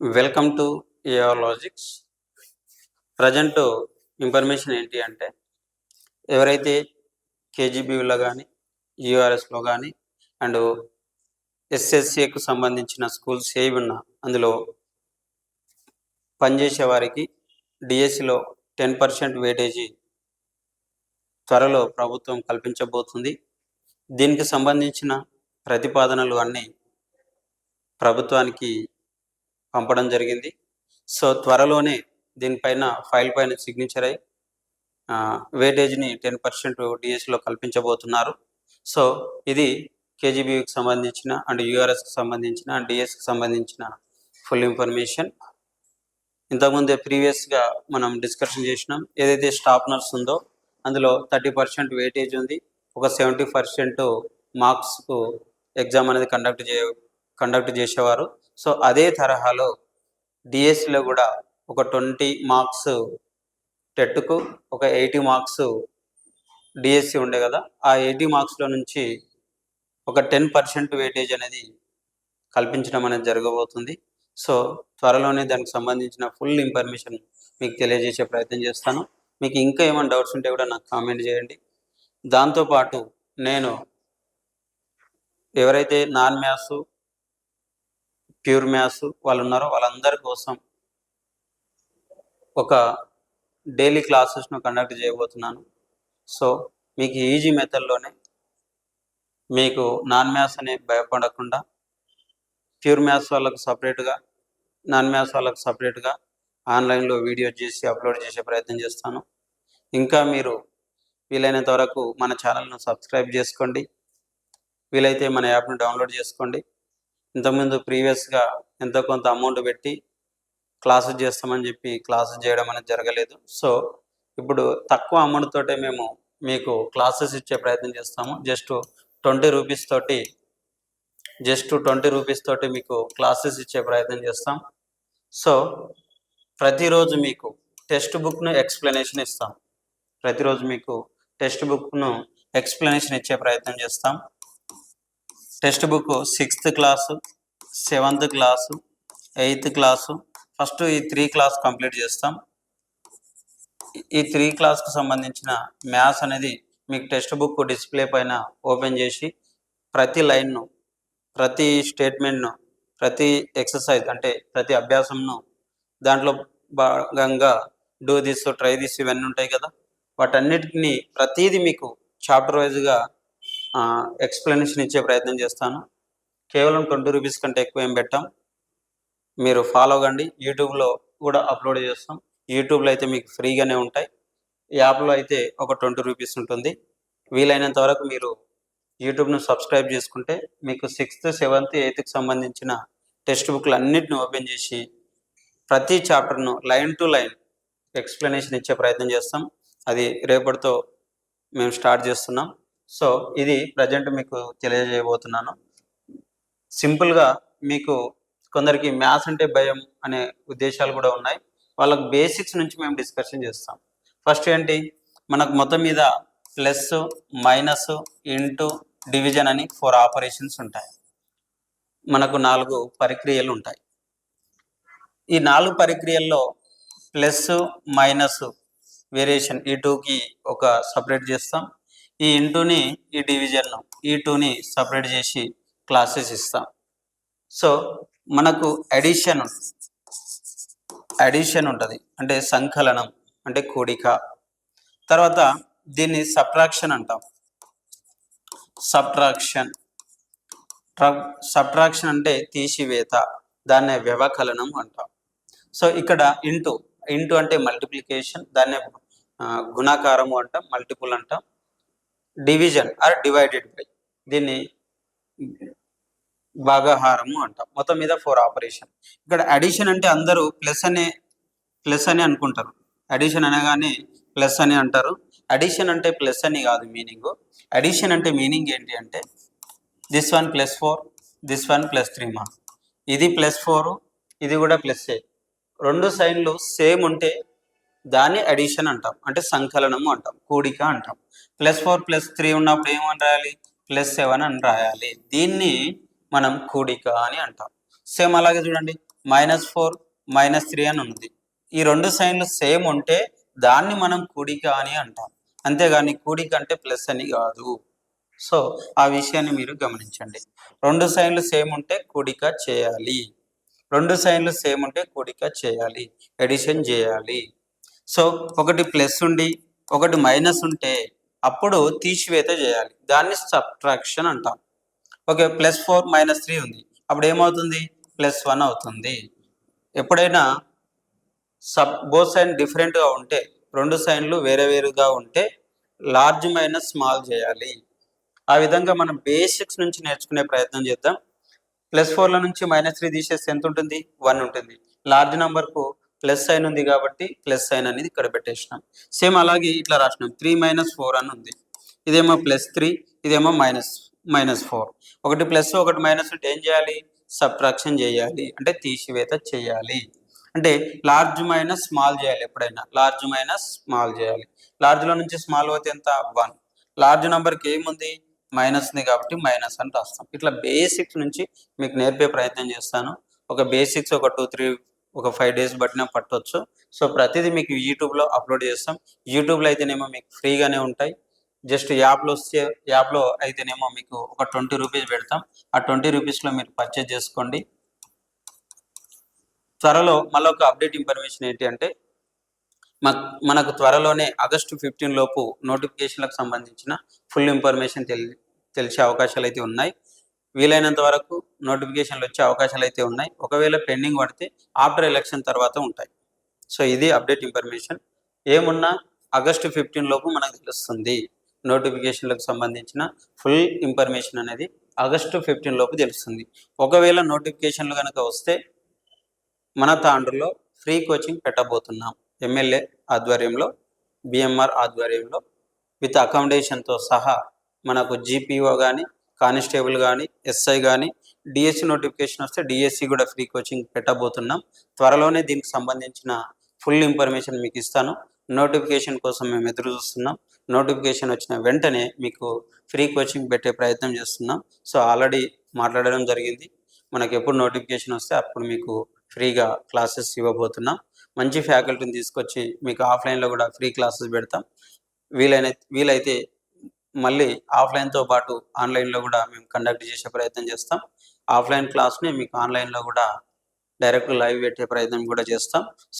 Welcome to AR Logics. Present information ఏంటి అంటే, ఎవరైతే కేజీబీలో కానీ యూఆర్ఎస్లో కానీ అండ్ ఎస్ఎస్సికి సంబంధించిన స్కూల్స్ ఏవి ఉన్నా అందులో పనిచేసే వారికి డిఎస్సిలో 10% వెయిటేజీ త్వరలో ప్రభుత్వం కల్పించబోతుంది. దీనికి సంబంధించిన ప్రతిపాదనలు అన్నీ ప్రభుత్వానికి పంపడం జరిగింది. సో త్వరలోనే దీనిపైన ఫైల్ పైన సిగ్నేచర్ అయి వెయిటేజ్ని 10% డిఎస్సిలో కల్పించబోతున్నారు. సో ఇది కేజీబీకి సంబంధించిన అండ్ యూఆర్ఎస్కి సంబంధించిన అండ్ డిఎస్కి సంబంధించిన ఫుల్ ఇన్ఫర్మేషన్. ఇంతకుముందే ప్రీవియస్గా మనం డిస్కషన్ చేసినాం. ఏదైతే స్టాఫ్ నర్స్ ఉందో అందులో 30% వెయిటేజ్ ఉంది. ఒక 70% మార్క్స్కు ఎగ్జామ్ అనేది కండక్ట్ చేసేవారు. సో అదే తరహాలో డిఎస్సిలో కూడా ఒక 20 మార్క్స్ టెట్కు, ఒక 80 మార్క్స్ డిఎస్సి ఉండే కదా, ఆ 80 మార్క్స్లో నుంచి ఒక 10% వెయిటేజ్ అనేది కల్పించడం అనేది జరగబోతుంది. సో త్వరలోనే దానికి సంబంధించిన ఫుల్ ఇన్ఫర్మేషన్ మీకు తెలియజేసే ప్రయత్నం చేస్తాను. మీకు ఇంకా ఏమైనా డౌట్స్ ఉంటే కూడా నాకు కామెంట్ చేయండి. దాంతోపాటు నేను ఎవరైతే నాన్ మ్యాథ్స్, ప్యూర్ మ్యాథ్స్ వాళ్ళు ఉన్నారో వాళ్ళందరి కోసం ఒక డైలీ క్లాసెస్ను కండక్ట్ చేయబోతున్నాను. సో మీకు ఈజీ మెథడ్లోనే మీకు నాన్ మ్యాథ్స్ అనే భయపడకుండా ప్యూర్ మ్యాథ్స్ వాళ్ళకు సపరేట్గా, నాన్ మ్యాథ్స్ వాళ్ళకు సపరేట్గా ఆన్లైన్లో వీడియో చేసి అప్లోడ్ చేసే ప్రయత్నం చేస్తాను. ఇంకా మీరు వీలైనంత వరకు మన ఛానల్ను సబ్స్క్రైబ్ చేసుకోండి. వీలైతే మన యాప్ను డౌన్లోడ్ చేసుకోండి. ఇంతకుముందు ప్రీవియస్గా ఎంతో కొంత అమౌంట్ పెట్టి క్లాసెస్ చేస్తామని చెప్పి క్లాసెస్ చేయడం అనేది జరగలేదు. సో ఇప్పుడు తక్కువ అమౌంట్ తోటే మేము మీకు క్లాసెస్ ఇచ్చే ప్రయత్నం చేస్తాము. జస్ట్ 20 రూపీస్ తోటి మీకు క్లాసెస్ ఇచ్చే ప్రయత్నం చేస్తాం. సో ప్రతిరోజు మీకు టెక్స్ట్ బుక్ను ఎక్స్ప్లెనేషన్ ఇస్తాం. ప్రతిరోజు మీకు టెక్స్ట్ బుక్ను ఎక్స్ప్లెనేషన్ ఇచ్చే ప్రయత్నం చేస్తాం. Text book 6th class, 7th class, 8th class, first ఈ 3 క్లాస్ కంప్లీట్ చేస్తాం. ఈ 3 క్లాస్కు సంబంధించిన మ్యాథ్స్ అనేది మీకు టెక్స్ట్ బుక్ డిస్ప్లే పైన ఓపెన్ చేసి ప్రతి లైన్ను, ప్రతి స్టేట్మెంట్ను, ప్రతి ఎక్సర్సైజ్ అంటే ప్రతి అభ్యాసంను దాంట్లో భాగంగా డూ దిస్, ట్రై దిస్ ఇవన్నీ ఉంటాయి కదా, వాటన్నిటిని ప్రతిదీ మీకు చాప్టర్ వైజ్గా ఎక్స్ప్లెనేషన్ ఇచ్చే ప్రయత్నం చేస్తాను. కేవలం 20 రూపీస్ కంటే ఎక్కువ ఏం పెట్టాం. మీరు ఫాలో కండి. యూట్యూబ్లో కూడా అప్లోడ్ చేస్తాం. యూట్యూబ్లో అయితే మీకు ఫ్రీగానే ఉంటాయి. యాప్లో అయితే ఒక 20 రూపీస్ ఉంటుంది. వీలైనంత వరకు మీరు యూట్యూబ్ను సబ్స్క్రైబ్ చేసుకుంటే మీకు 6th, 7th, 8th సంబంధించిన టెక్స్ట్ బుక్లు అన్నిటిని ఓపెన్ చేసి ప్రతి చాప్టర్ను లైన్ టు లైన్ ఎక్స్ప్లెనేషన్ ఇచ్చే ప్రయత్నం చేస్తాం. అది రేపటితో మేము స్టార్ట్ చేస్తున్నాం. సో ఇది ప్రజెంట్ మీకు తెలియజేయబోతున్నాను. సింపుల్గా మీకు కొందరికి మ్యాథ్స్ అంటే భయం అనే ఉద్దేశాలు కూడా ఉన్నాయి. వాళ్ళకు బేసిక్స్ నుంచి మేము డిస్కషన్ చేస్తాం. ఫస్ట్ ఏంటి, మనకు మొత్తం మీద ప్లస్, మైనస్, ఇంటూ, డివిజన్ అని 4 ఆపరేషన్స్ ఉంటాయి. మనకు 4 పరిక్రియలు ఉంటాయి. ఈ 4 పరిక్రియల్లో ప్లస్, మైనస్ వేరియేషన్ ఈ 2కి ఒక సపరేట్ చేస్తాం. ఈ ఇంటూని, ఈ డివిజన్ను, ఈ 2ని సపరేట్ చేసి క్లాసెస్ ఇస్తాం. సో మనకు అడిషన్ ఉంటుంది, అంటే సంకలనం అంటే కూడిక. తర్వాత దీన్ని సబ్ట్రాక్షన్ అంటాం. సబ్ట్రాక్షన్ అంటే తీసివేత, దాన్నే వ్యవకలనం అంటాం. సో ఇక్కడ ఇంటూ అంటే మల్టిప్లికేషన్, దాన్నే గుణాకారము అంటాం, మల్టిపుల్ అంటాం. డివిజన్ ఆర్ డివైడెడ్ బై, దీన్ని భాగాహారము అంటాం. మొత్తం మీద 4 ఆపరేషన్. ఇక్కడ అడిషన్ అంటే అందరూ ప్లస్ అని అనుకుంటారు. అడిషన్ అనగానే ప్లస్ అని అంటారు. అడిషన్ అంటే ప్లస్ అని కాదు మీనింగ్. అడిషన్ అంటే మీనింగ్ ఏంటి అంటే దిస్ 1 + 4, దిస్ 1 + 3 మా, ఇది +4, ఇది కూడా ప్లస్సే. 2 సైన్లు సేమ్ ఉంటే దాన్ని అడిషన్ అంటాం, అంటే సంకలనము అంటాం, కూడిక అంటాం. +4 + 3 ఉన్నప్పుడు ఏమని రాయాలి, +7 అని రాయాలి. దీన్ని మనం కూడిక అని అంటాం. సేమ్ అలాగే చూడండి, -4 -3 అని ఉంది. ఈ రెండు సైన్లు సేమ్ ఉంటే దాన్ని మనం కూడిక అని అంటాం, అంతేగాని కూడిక అంటే ప్లస్ అని కాదు. సో ఆ విషయాన్ని మీరు గమనించండి. రెండు సైన్లు సేమ్ ఉంటే కూడిక చేయాలి, రెండు సైన్లు సేమ్ ఉంటే కూడిక చేయాలి, ఎడిషన్ చేయాలి. సో ఒకటి ప్లస్ ఉండి ఒకటి మైనస్ ఉంటే అప్పుడు తీసివేత చేయాలి, దాన్ని సబ్ట్రాక్షన్ అంటాం. ఓకే, +4 -3 ఉంది, అప్పుడు ఏమవుతుంది? +1 అవుతుంది. ఎప్పుడైనా బోత్ సైన్ డిఫరెంట్గా ఉంటే, రెండు సైన్లు వేరే వేరుగా ఉంటే లార్జ్ మైనస్ స్మాల్ చేయాలి. ఆ విధంగా మనం బేసిక్స్ నుంచి నేర్చుకునే ప్రయత్నం చేద్దాం. +4లో నుంచి -3 తీసేస్తే ఎంత ఉంటుంది? 1 ఉంటుంది. లార్జ్ నెంబర్కు ప్లస్ సైన్ ఉంది కాబట్టి ప్లస్ సైన్ అనేది ఇక్కడ పెట్టేసినాం. సేమ్ అలాగే ఇట్లా రాసినాం, 3 - 4 అని ఉంది. ఇదేమో +3, ఇదేమో -4. ఒకటి ప్లస్ ఒకటి మైనస్ ఉంటే ఏం చేయాలి? సబ్ట్రాక్షన్ చేయాలి, అంటే తీసివేత చేయాలి. అంటే లార్జ్ మైనస్ స్మాల్ చేయాలి, ఎప్పుడైనా లార్జ్ మైనస్ స్మాల్ చేయాలి. లార్జ్లో నుంచి స్మాల్ పోతే ఎంత? 1. లార్జ్ నెంబర్కి ఏముంది? మైనస్ ఉంది కాబట్టి మైనస్ అని రాస్తాం. ఇట్లా బేసిక్స్ నుంచి మీకు నేర్పే ప్రయత్నం చేస్తాను. ఒక బేసిక్స్ ఒక 2-3 ఒక 5 days బట్టినా పట్టవచ్చు. సో ప్రతిదీ మీకు యూట్యూబ్లో అప్లోడ్ చేస్తాం. యూట్యూబ్లో అయితేనేమో మీకు ఫ్రీగానే ఉంటాయి. జస్ట్ యాప్లో అయితేనేమో మీకు ఒక 20 రూపీస్ పెడతాం. ఆ 20 రూపీస్లో మీరు పర్చేజ్ చేసుకోండి. త్వరలో మళ్ళీ ఒక అప్డేట్ ఇన్ఫర్మేషన్ ఏంటి అంటే, మనకు త్వరలోనే August 15 లోపు నోటిఫికేషన్లకు సంబంధించిన ఫుల్ ఇన్ఫర్మేషన్ తెలిసే అవకాశాలు అయితే ఉన్నాయి. వీలైనంత వరకు నోటిఫికేషన్లు వచ్చే అవకాశాలు అయితే ఉన్నాయి. ఒకవేళ పెండింగ్ పడితే ఆఫ్టర్ ఎలక్షన్ తర్వాత ఉంటాయి. సో ఇది అప్డేట్ ఇన్ఫర్మేషన్. ఏమున్నా August 15 లోపు మనకు తెలుస్తుంది. నోటిఫికేషన్లకు సంబంధించిన ఫుల్ ఇన్ఫర్మేషన్ అనేది August 15 లోపు తెలుస్తుంది. ఒకవేళ నోటిఫికేషన్లు కనుక వస్తే మన తాండ్రులో ఫ్రీ కోచింగ్ పెట్టబోతున్నాం. ఎమ్మెల్యే ఆధ్వర్యంలో, బిఎంఆర్ ఆధ్వర్యంలో విత్ అకామిడేషన్తో సహా మనకు జీపీఓ కానీ, కానిస్టేబుల్ కానీ, ఎస్ఐ కానీ, డిఎస్సి నోటిఫికేషన్ వస్తే డిఎస్సి కూడా ఫ్రీ కోచింగ్ పెట్టబోతున్నాం. త్వరలోనే దీనికి సంబంధించిన ఫుల్ ఇన్ఫర్మేషన్ మీకు ఇస్తాను. నోటిఫికేషన్ కోసం మేము ఎదురు చూస్తున్నాం. నోటిఫికేషన్ వచ్చిన వెంటనే మీకు ఫ్రీ కోచింగ్ పెట్టే ప్రయత్నం చేస్తున్నాం. సో ఆల్రెడీ మాట్లాడడం జరిగింది. మనకు ఎప్పుడు నోటిఫికేషన్ వస్తే అప్పుడు మీకు ఫ్రీగా క్లాసెస్ ఇవ్వబోతున్నాం. మంచి ఫ్యాకల్టీని తీసుకొచ్చి మీకు ఆఫ్లైన్లో కూడా ఫ్రీ క్లాసెస్ పెడతాం. వీలైతే మళ్ళీ ఆఫ్లైన్తో పాటు ఆన్లైన్లో కూడా మేము కండక్ట్ చేసే ప్రయత్నం చేస్తాం. ఆఫ్లైన్ క్లాస్ని మీకు ఆన్లైన్లో కూడా డైరెక్ట్ లైవ్ పెట్టే ప్రయత్నం కూడా చేస్తాం.